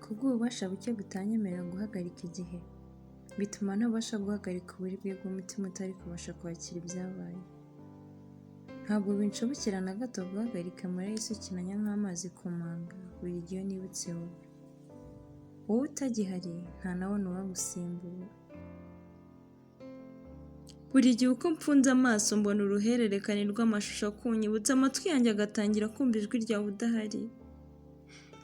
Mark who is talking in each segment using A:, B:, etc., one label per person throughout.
A: Kubw'ububasha buke butanyemerera guhagarika igihe, bituma ntabasha guhagarika uburibwe bw'umutima utari kubasha kwakira ibyabaye. Ntabwo binshobokera na gato guhagarika amarira yisukinanya nk'amazi ku manga buri gihe iyo nibutse wowe. Wowe utagihari nta nawone uwagusimbura. Buri gihe uko mfunze amaso mbona uruhererekane rw'amashusho akunyibutsa, amatwi yanjye agatangira kumva ijwi ryawe udahari.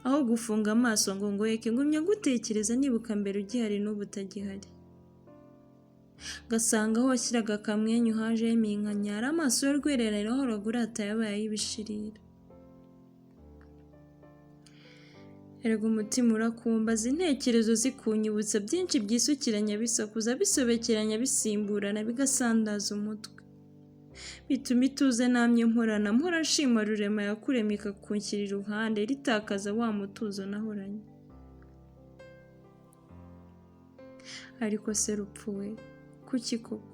A: Aho gufunga amaso ngo ngoheke, ngumya gutekereza nibuka mbere ugihari n'ubu utagihari. Gasanga aho washyiraga akamwenyu hajeho iminkanyari, amaso y'urwererane wahoraga urata yabaye ay'ibishirira. Erega umutima urakumbaza, intekerezo zikunyibutsa, byinshi byisukiranya bisakuza, bisobekeranya bisimburana, bigasandaza umutwe. Bituma ituze namye mporana, mpora nshima rurema yakuremye ikakunshyira iruhande, ritakaza wa mutuzo nahoranye. Ariko se rupfu we, kuki koko?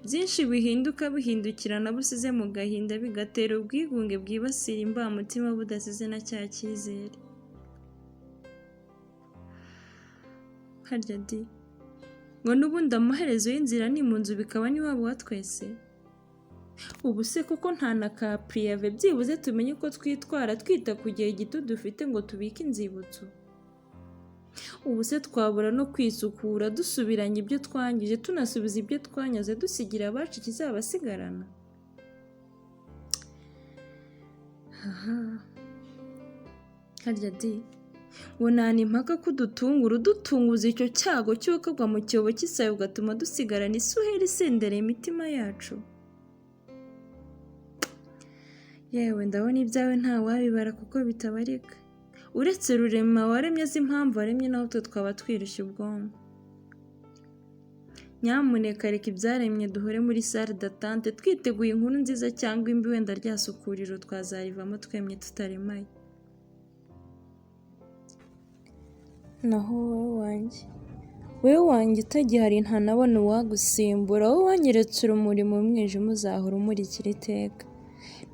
A: Byinshi bihinduka bihindukirana busize mu gahinda, bigatera ubwigunge bwibasira imbamutima budasize na cya cyizere. Harya di, ngo n'ubundi amaherezo y'inzira ni mu nzu bikaba n'iwabo wa twese? Ubu se koko nta na ka priyave byibuze tumenye uko twitwara twita ku gihe gito dufite ngo tubike inzibutso? Ubu se twabura no kwisukura dusubiranya ibyo twangije, tunasubiza ibyo twanyaze, dusigira abacu ikizabasigarana? Harya di, ngo nta n'impaka ko udutunguza icyo cyago cy'ukagwa mu cyobo cy'isayo ugatuma dusigarana isuheri isendereye imitima yacu. Yewe ndabona ibyawe nta wabibara kuko bitabarika, uretse rurema waremye azi impamvu waremye, naho twe twaba twirushya ubwonko. Nyamuneka reka ibyaremye duhore muri salle d'attente twiteguye inkuru nziza, cyangwa imbi wenda ryasukuriro twazarivamo twemye tutaremaye. Naho wowe wanjye utagihari nta nabona uwagusimbura, wowe wanyeretse urumuri mu mwijima uzahora umurikira iteka.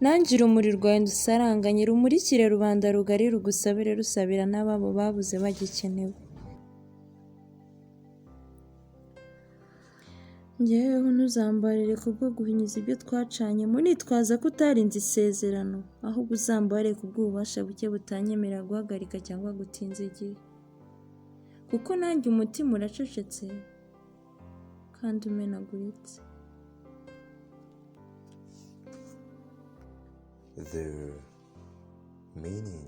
A: Nanjye urumuri rwawe ndusaranganye, rumurikire rubanda rugari, rugusabire rusabira n'ababo babuze bagikenewe. Njyeweho ntuzambarire kubwo guhinyuza ibyo twacanyemo, nitwaza ko utarinze isezerano, ahubwo uzambarire kubw'ububasha buke butanyemerera guhagarika cyangwa gutinza igihe. Kuko nanjye umutima uracecetse kandi umenaguritse.
B: The meaning